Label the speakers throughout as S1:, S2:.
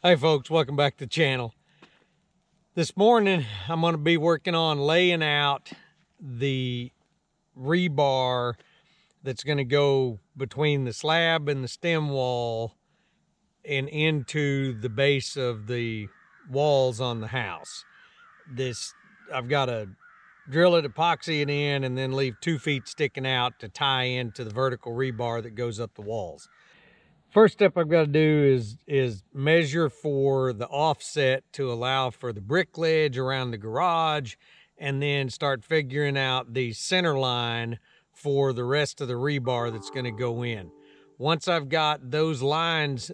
S1: Hey folks, welcome back to the channel. This morning I'm going to be working on laying out the rebar that's going to go between the slab and the stem wall and into the base of the walls on the house. I've got to drill it, epoxy it in, and then leave 2 feet sticking out to tie into the vertical rebar that goes up the walls. First step I've got to do is measure for the offset to allow for the brick ledge around the garage, and then start figuring out the center line for the rest of the rebar that's going to go in. Once I've got those lines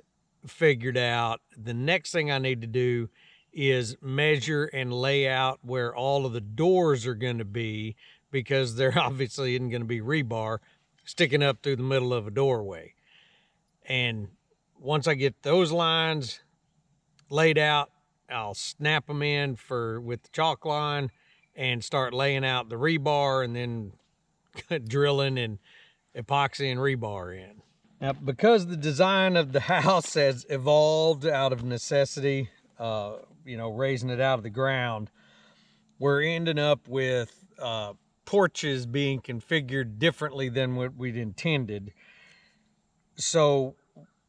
S1: figured out, the next thing I need to do is measure and lay out where all of the doors are going to be, because there obviously isn't going to be rebar sticking up through the middle of a doorway. And once I get those lines laid out, I'll snap them in with the chalk line and start laying out the rebar, and then drilling and epoxying rebar in. Now, because the design of the house has evolved out of necessity, raising it out of the ground, we're ending up with porches being configured differently than what we'd intended. So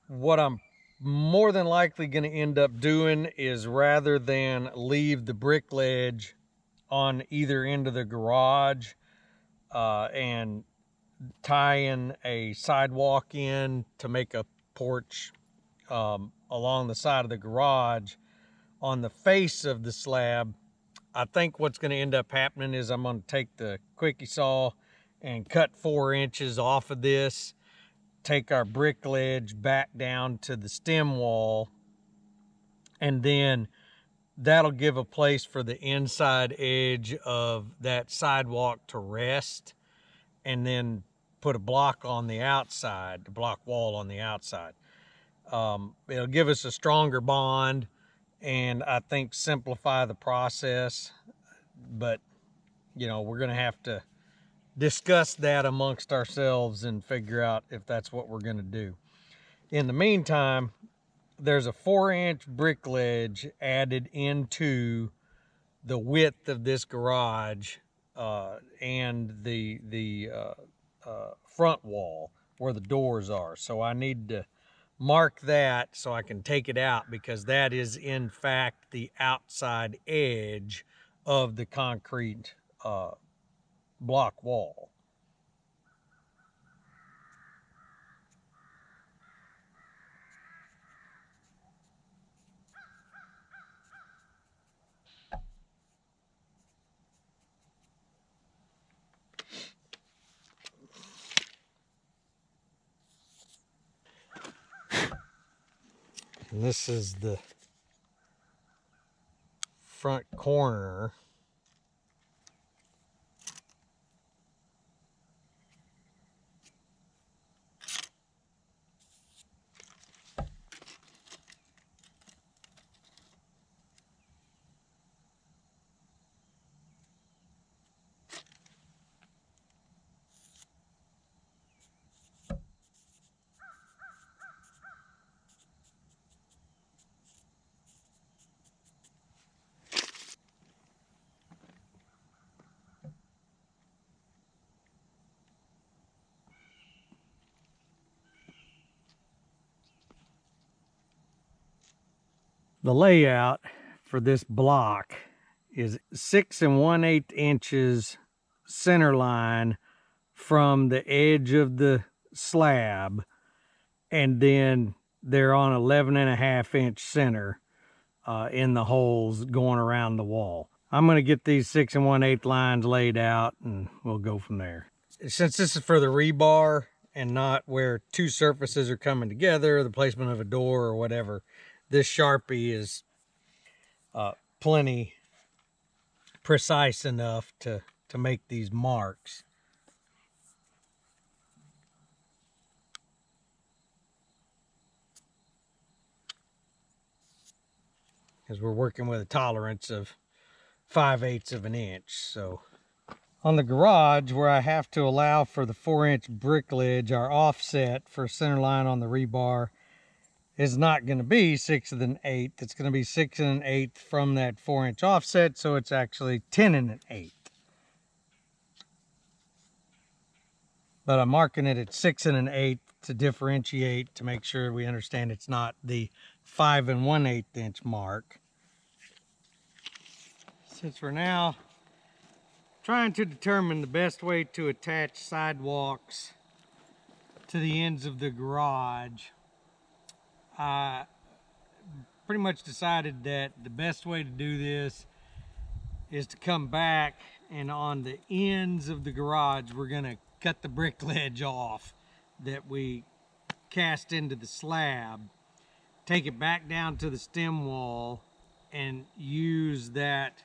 S1: what I'm more than likely going to end up doing is, rather than leave the brick ledge on either end of the garage and tie in a sidewalk in to make a porch along the side of the garage on the face of the slab, I think what's going to end up happening is I'm going to take the quickie saw and cut 4 inches off of this, take our brick ledge back down to the stem wall, and then that'll give a place for the inside edge of that sidewalk to rest, and then put a block on the outside, the block wall on the outside. It'll give us a stronger bond, and I think simplify the process. But we're going to have to discuss that amongst ourselves and figure out if that's what we're going to do. In the meantime, there's a 4-inch brick ledge added into the width of this garage and the front wall where the doors are. So I need to mark that so I can take it out, because that is in fact the outside edge of the concrete block wall. And this is the front corner. The layout for this block is 6 1/8 inches center line from the edge of the slab, and then they're on 11.5 inch center in the holes going around the wall. I'm going to get these 6 1/8 lines laid out, and we'll go from there. Since this is for the rebar and not where 2 surfaces are coming together, the placement of a door or whatever, this Sharpie is plenty precise enough to make these marks. Because we're working with a tolerance of 5/8 of an inch. So on the garage, where I have to allow for the 4-inch brick ledge, our offset for center line on the rebar is not going to be 6 1/8. It's going to be 6 1/8 from that 4-inch offset, so it's actually 10 1/8. But I'm marking it at 6 1/8 to differentiate, to make sure we understand it's not the 5 1/8 inch mark. Since we're now trying to determine the best way to attach sidewalks to the ends of the garage, I pretty much decided that the best way to do this is to come back, and on the ends of the garage we're going to cut the brick ledge off that we cast into the slab, take it back down to the stem wall, and use that,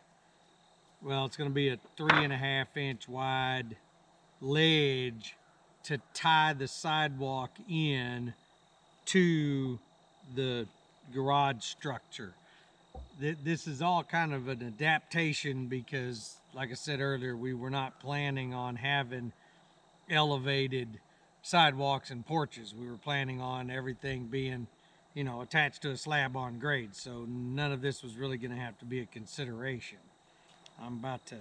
S1: well, it's going to be a 3.5 inch wide ledge to tie the sidewalk in to the garage structure. This is all kind of an adaptation because, like I said earlier, we were not planning on having elevated sidewalks and porches. We were planning on everything being, you know, attached to a slab on grade, so none of this was really going to have to be a consideration. I'm about to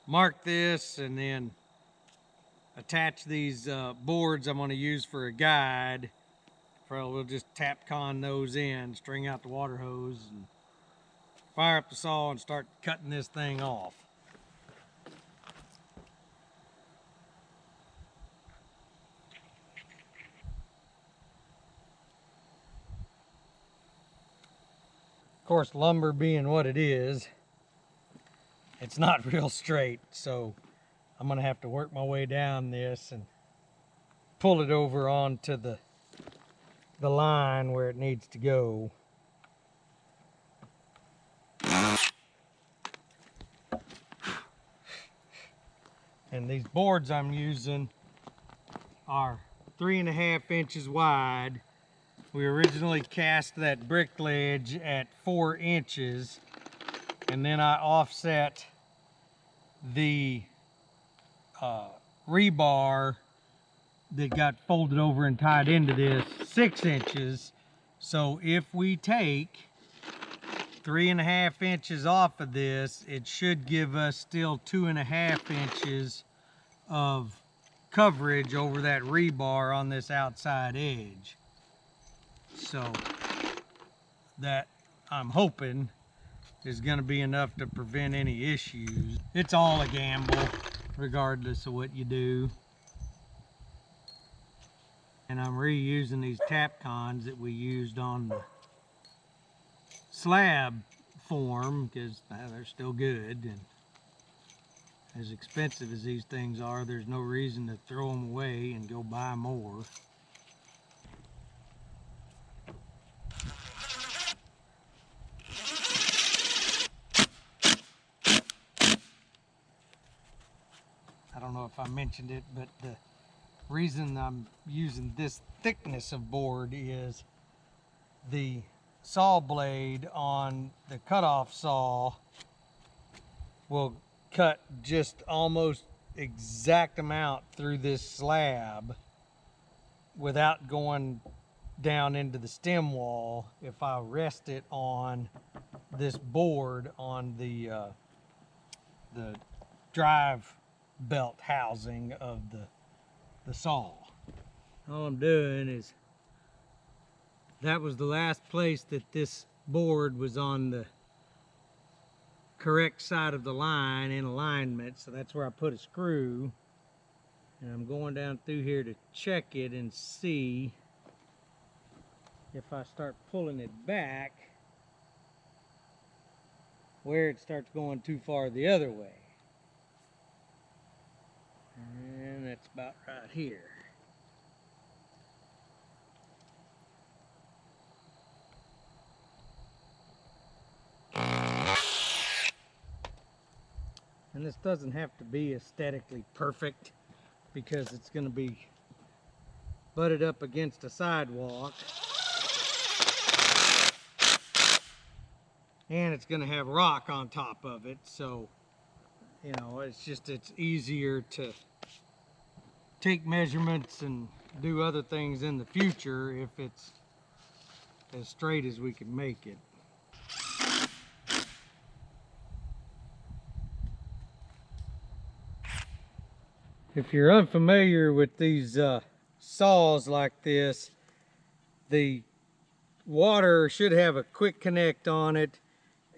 S1: mark this and then attach these boards I'm going to use for a guide. Probably we'll just Tapcon those in, string out the water hose, and fire up the saw and start cutting this thing off. Of course, lumber being what it is, it's not real straight, so I'm gonna have to work my way down this and pull it over onto the line where it needs to go. And these boards I'm using are 3.5 inches wide. We originally cast that brick ledge at 4 inches, and then I offset the rebar that got folded over and tied into this 6 inches. So if we take 3.5 inches off of this, it should give us still 2.5 inches of coverage over that rebar on this outside edge. So that, I'm hoping, is going to be enough to prevent any issues. It's all a gamble regardless of what you do. And I'm reusing these Tapcons that we used on the slab form because they're still good, and as expensive as these things are, there's no reason to throw them away and go buy more. I don't know if I mentioned it, but the reason I'm using this thickness of board is the saw blade on the cutoff saw will cut just almost exact amount through this slab without going down into the stem wall if I rest it on this board on the drive belt housing of the saw. All I'm doing is, that was the last place that this board was on the correct side of the line in alignment, so that's where I put a screw, and I'm going down through here to check it and see if I start pulling it back where it starts going too far the other way. And that's about right here. And this doesn't have to be aesthetically perfect because it's going to be butted up against a sidewalk. And it's going to have rock on top of it, so, you know, it's easier to take measurements and do other things in the future if it's as straight as we can make it. If you're unfamiliar with these saws like this, the water should have a quick connect on it,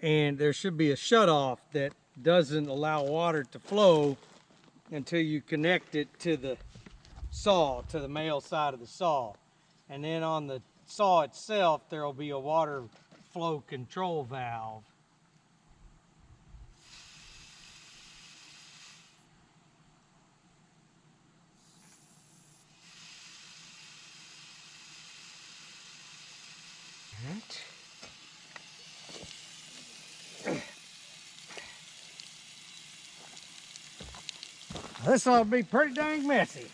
S1: and there should be a shutoff that doesn't allow water to flow until you connect it to the saw, to the male side of the saw. And then on the saw itself, there will be a water flow control valve. This ought to be pretty dang messy.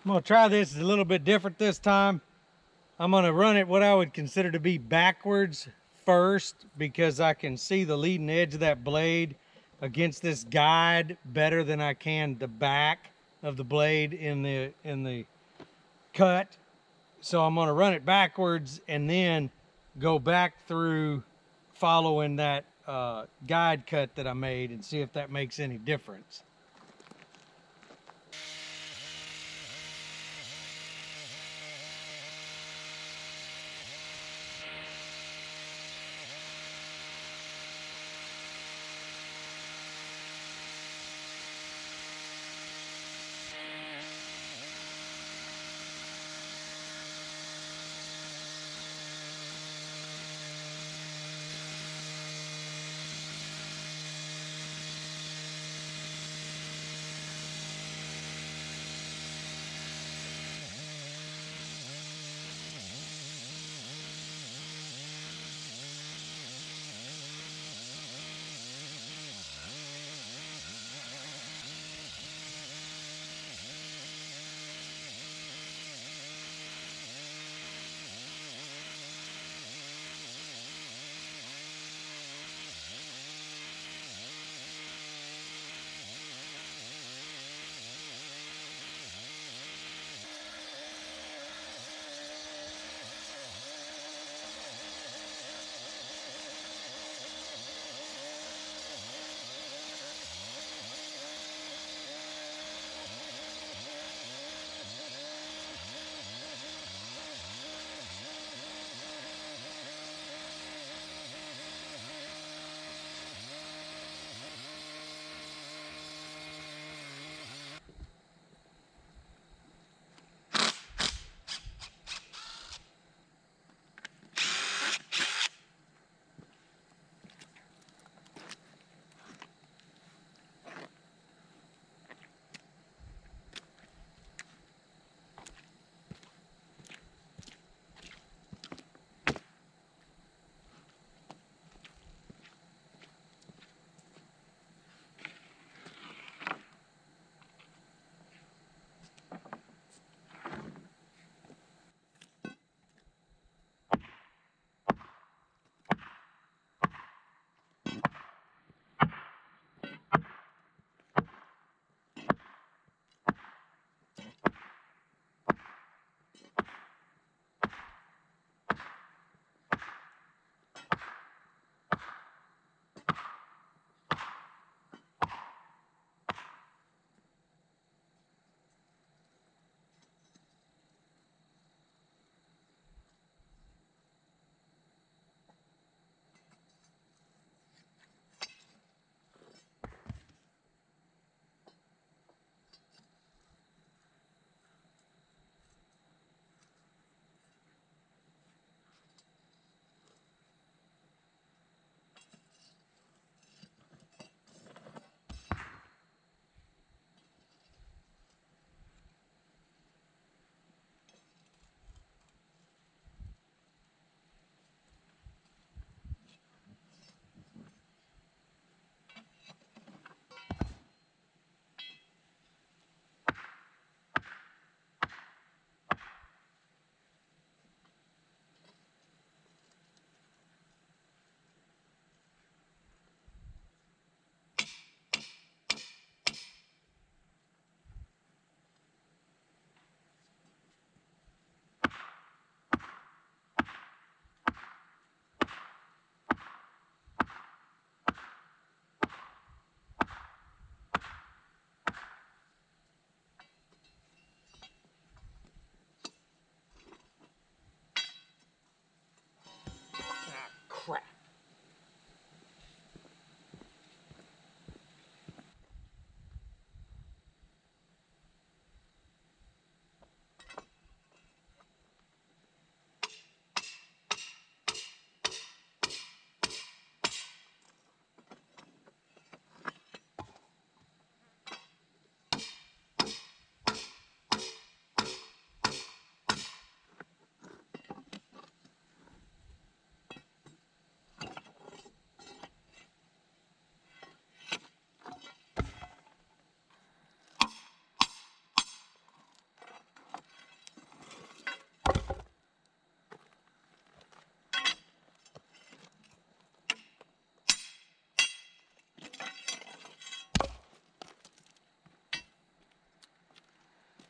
S1: I'm gonna try this a little bit different this time. I'm gonna run it what I would consider to be backwards first, because I can see the leading edge of that blade against this guide better than I can the back of the blade in the cut. So I'm gonna run it backwards and then go back through following that guide cut that I made and see if that makes any difference.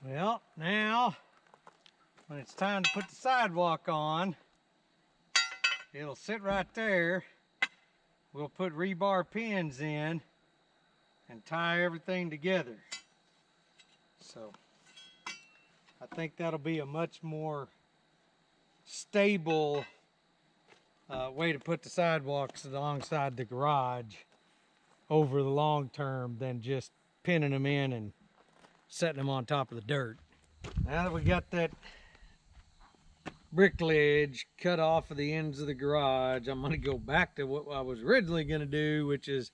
S1: Well, now when it's time to put the sidewalk on, it'll sit right there. We'll put rebar pins in and tie everything together. So I think that'll be a much more stable way to put the sidewalks alongside the garage over the long term than just pinning them in and setting them on top of the dirt. Now that we got that brick ledge cut off of the ends of the garage, I'm going to go back to what I was originally going to do, which is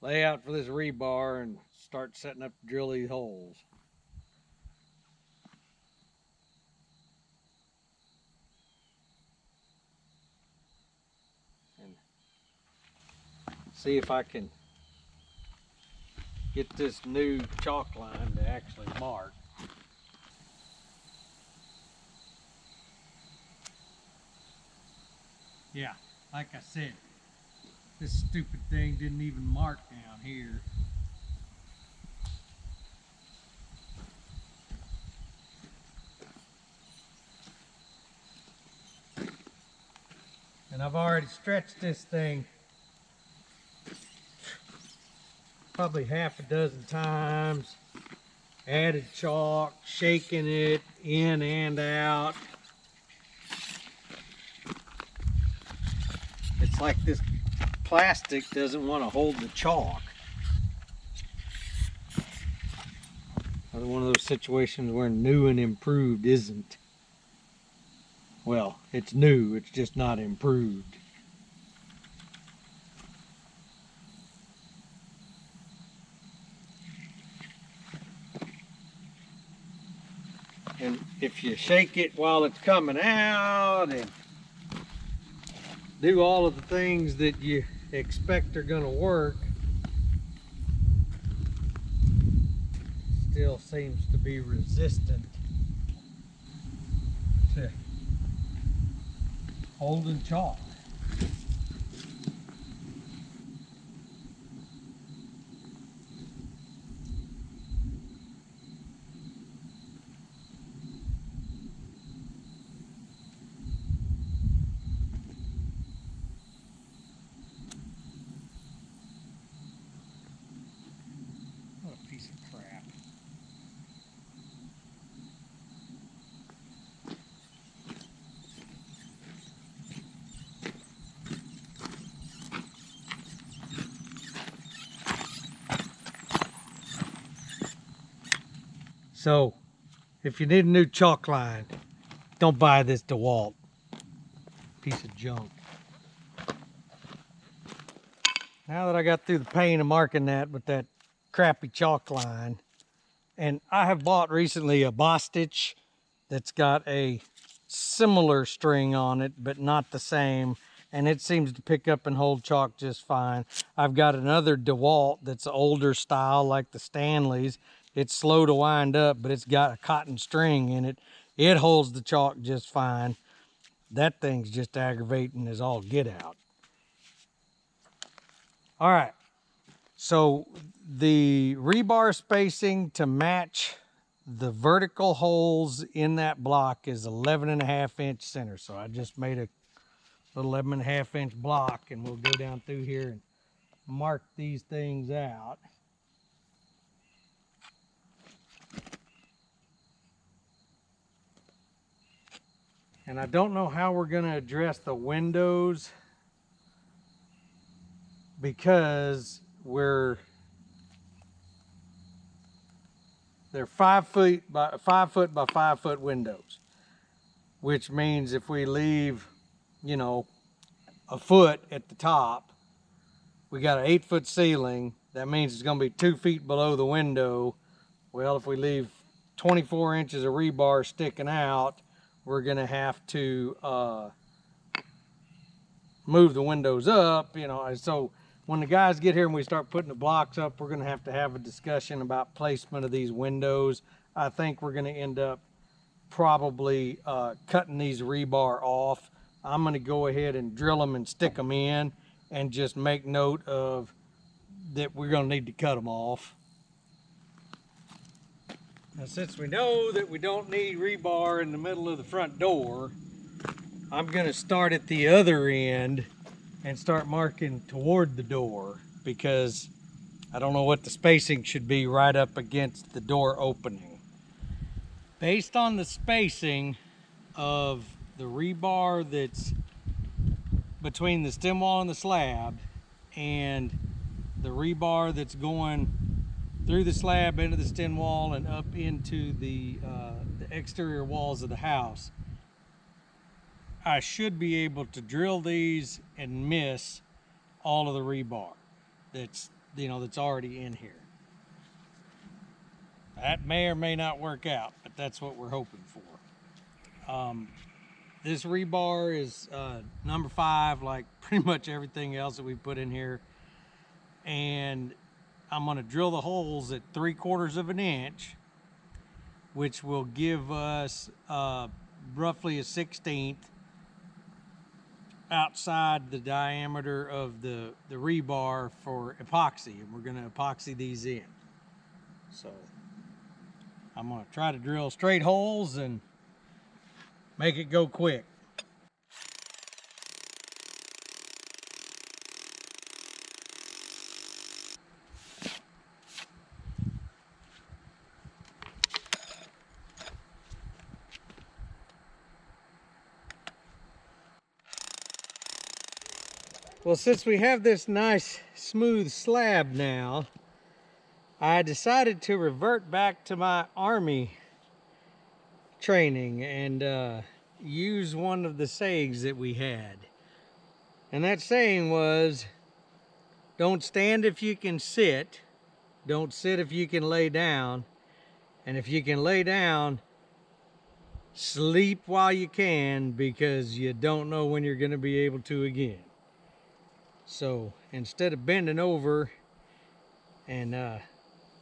S1: lay out for this rebar and start setting up to drill these holes. And see if I can get this new chalk line to actually mark. Yeah, like I said, this stupid thing didn't even mark down here. And I've already stretched this thing probably half a dozen times, added chalk, shaking it in and out. It's like this plastic doesn't want to hold the chalk. Another one of those situations where new and improved isn't. Well, it's new, it's just not improved. And if you shake it while it's coming out and do all of the things that you expect are going to work, still seems to be resistant to holding chalk. What a piece of crap. So, if you need a new chalk line, don't buy this DeWalt. Piece of junk. Now that I got through the pain of marking that with that crappy chalk line, and I have bought recently a Bostitch that's got a similar string on it, but not the same, and it seems to pick up and hold chalk just fine. I've got another DeWalt that's older style, like the Stanleys. It's slow to wind up, but it's got a cotton string in it. It holds the chalk just fine. That thing's just aggravating as all get out. All right, so the rebar spacing to match the vertical holes in that block is 11.5-inch center. So I just made a little 11.5-inch block, and we'll go down through here and mark these things out. And I don't know how we're going to address the windows, because they're 5 foot by 5 foot windows, which means if we leave, you know, a foot at the top, we got an 8-foot ceiling. That means it's going to be 2 feet below the window. Well, if we leave 24 inches of rebar sticking out, we're going to have to move the windows up, you know. So when the guys get here and we start putting the blocks up, we're going to have a discussion about placement of these windows. I think we're going to end up probably cutting these rebar off. I'm going to go ahead and drill them and stick them in, and just make note of that we're going to need to cut them off. Now, since we know that we don't need rebar in the middle of the front door, I'm gonna start at the other end and start marking toward the door, because I don't know what the spacing should be right up against the door opening. Based on the spacing of the rebar that's between the stem wall and the slab, and the rebar that's going through the slab into the stem wall and up into the exterior walls of the house, I should be able to drill these and miss all of the rebar that's already in here. That may or may not work out, but that's what we're hoping for. This rebar is number 5, like pretty much everything else that we put in here. And I'm gonna drill the holes at 3/4 of an inch, which will give us roughly a 1/16 outside the diameter of the rebar for epoxy, and we're gonna epoxy these in. So I'm gonna try to drill straight holes and make it go quick. Well, since we have this nice smooth slab now, I decided to revert back to my Army training and use one of the sayings that we had. And that saying was, don't stand if you can sit, don't sit if you can lay down, and if you can lay down, sleep while you can, because you don't know when you're going to be able to again. So instead of bending over and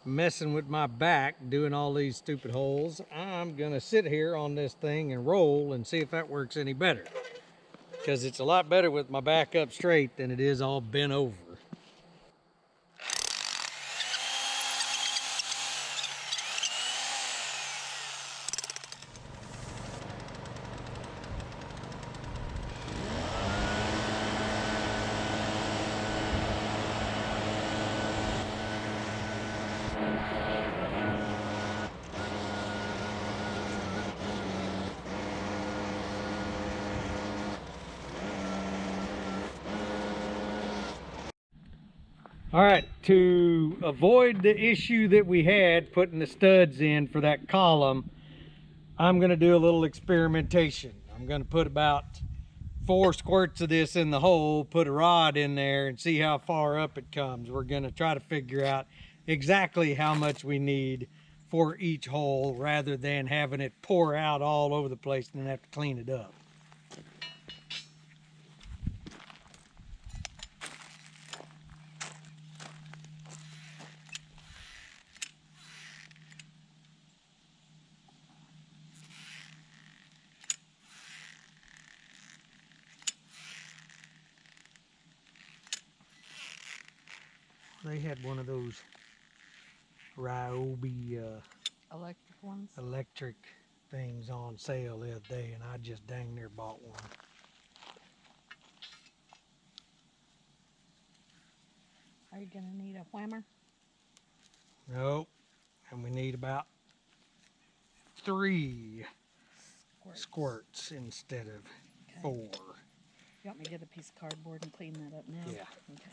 S1: messing with my back doing all these stupid holes, I'm gonna sit here on this thing and roll and see if that works any better, because it's a lot better with my back up straight than it is all bent over. All right, to avoid the issue that we had putting the studs in for that column, I'm gonna do a little experimentation. I'm gonna put about 4 squirts of this in the hole, put a rod in there, and see how far up it comes. We're gonna try to figure out exactly how much we need for each hole, rather than having it pour out all over the place and then have to clean it up. They had one of those Ryobi
S2: electric ones.
S1: Electric things on sale the other day, and I just dang near bought one.
S2: Are you gonna need a whammer?
S1: Nope. And we need about 3 squirts instead of 4.
S2: You want me to get a piece of cardboard and clean that up now?
S1: Yeah.
S2: Okay.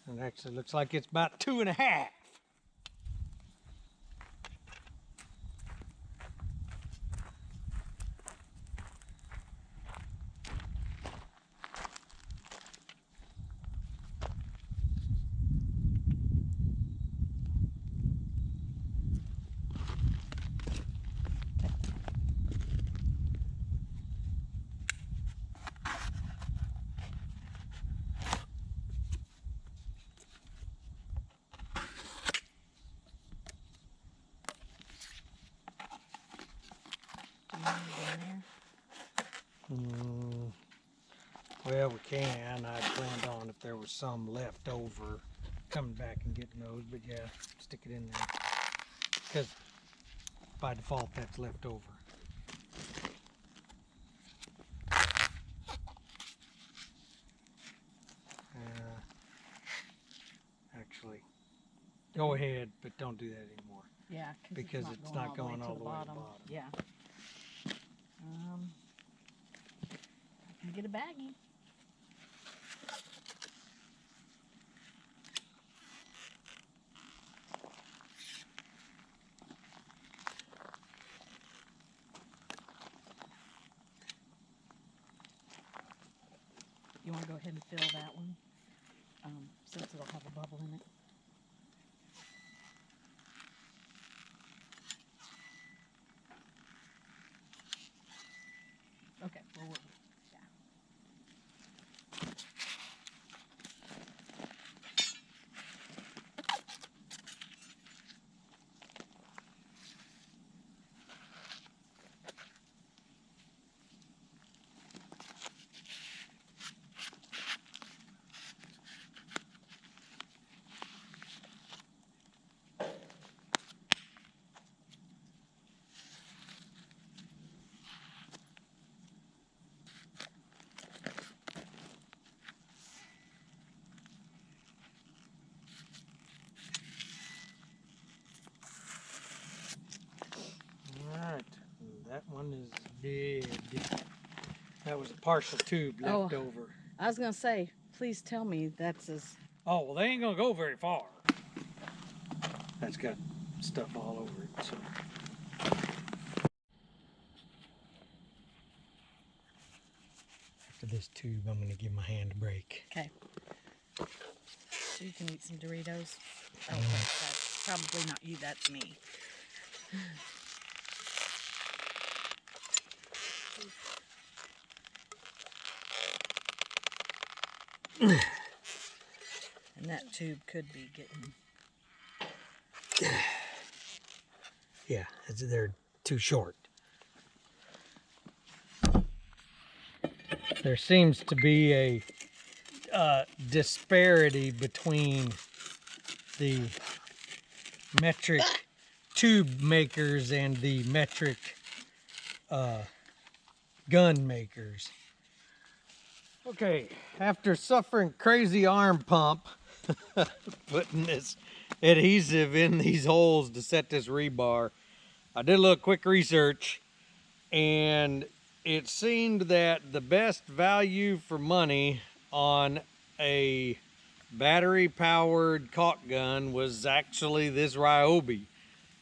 S1: And actually looks like it's about 2.5. Well, we can. I planned on if there was some left over, coming back and getting those, but yeah, stick it in there. Because by default, that's left over. Actually, go ahead, but don't do that anymore.
S2: Yeah,
S1: because it's not going all the way to the bottom.
S2: Yeah. I can get a baggie. You want to go ahead and fill that one, since it'll have a bubble in it. Okay, well, yeah.
S1: Alright, that one is dead. That was a partial tube left over.
S2: I was going to say, please tell me that's as...
S1: Oh, well, they ain't going to go very far. That's got stuff all over it, so... After this tube, I'm going to give my hand a break.
S2: Okay. So you can eat some Doritos. Oh, that's probably not you, that's me. And that tube could be getting...
S1: Yeah, they're too short. There seems to be a disparity between the metric tube makers and the metric gun makers. Okay, after suffering crazy arm pump, putting this adhesive in these holes to set this rebar, I did a little quick research, and it seemed that the best value for money on a battery-powered caulk gun was actually this Ryobi.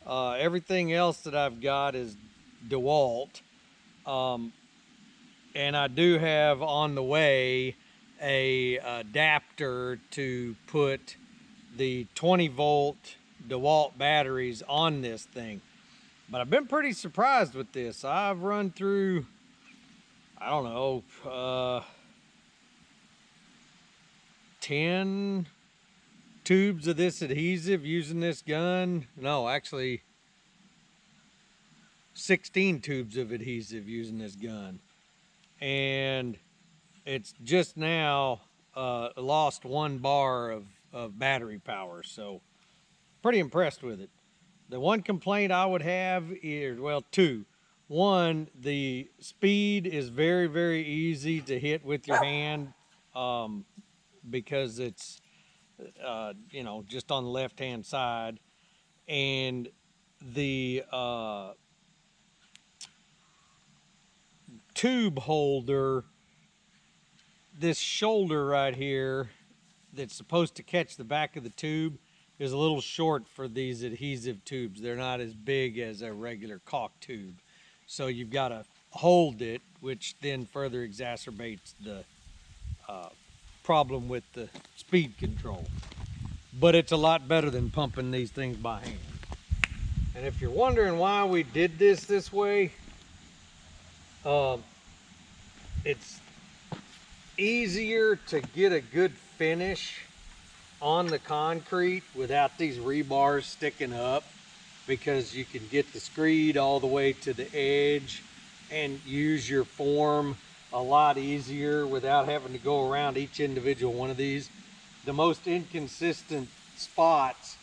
S1: Everything else that I've got is DeWalt. And I do have on the way a adapter to put the 20-volt DeWalt batteries on this thing. But I've been pretty surprised with this. I've run through, I don't know, 10 tubes of this adhesive using this gun. No, actually 16 tubes of adhesive using this gun. And it's just now lost 1 bar of battery power. So pretty impressed with it. The one complaint I would have is, well, 2. 1, the speed is very, very easy to hit with your hand because it's, you know, just on the left-hand side. And the tube holder, this shoulder right here that's supposed to catch the back of the tube, is a little short for these adhesive tubes. They're not as big as a regular caulk tube. So you've got to hold it, which then further exacerbates the problem with the speed control. But it's a lot better than pumping these things by hand. And if you're wondering why we did this way, it's easier to get a good finish on the concrete without these rebars sticking up, because you can get the screed all the way to the edge and use your form a lot easier without having to go around each individual one of these. The most inconsistent spots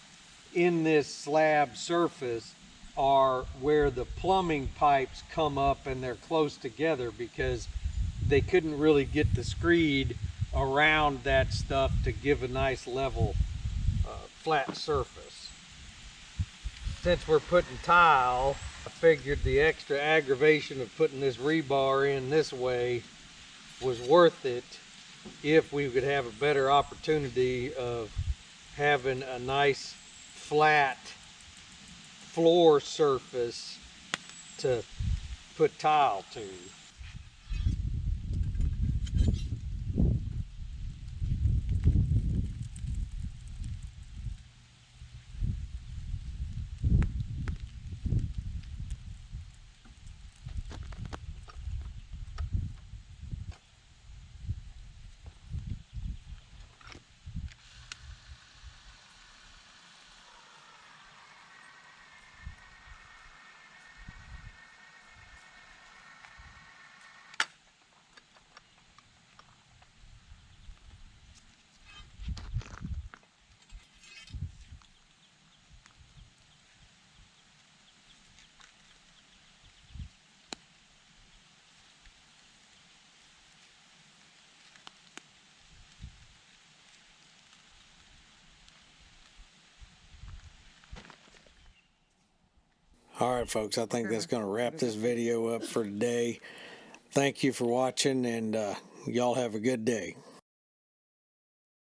S1: in this slab surface are where the plumbing pipes come up and they're close together, because they couldn't really get the screed around that stuff to give a nice level flat surface. Since we're putting tile, I figured the extra aggravation of putting this rebar in this way was worth it if we could have a better opportunity of having a nice flat floor surface to put tile to. All right, folks, I think that's going to wrap this video up for today. Thank you for watching, and y'all have a good day.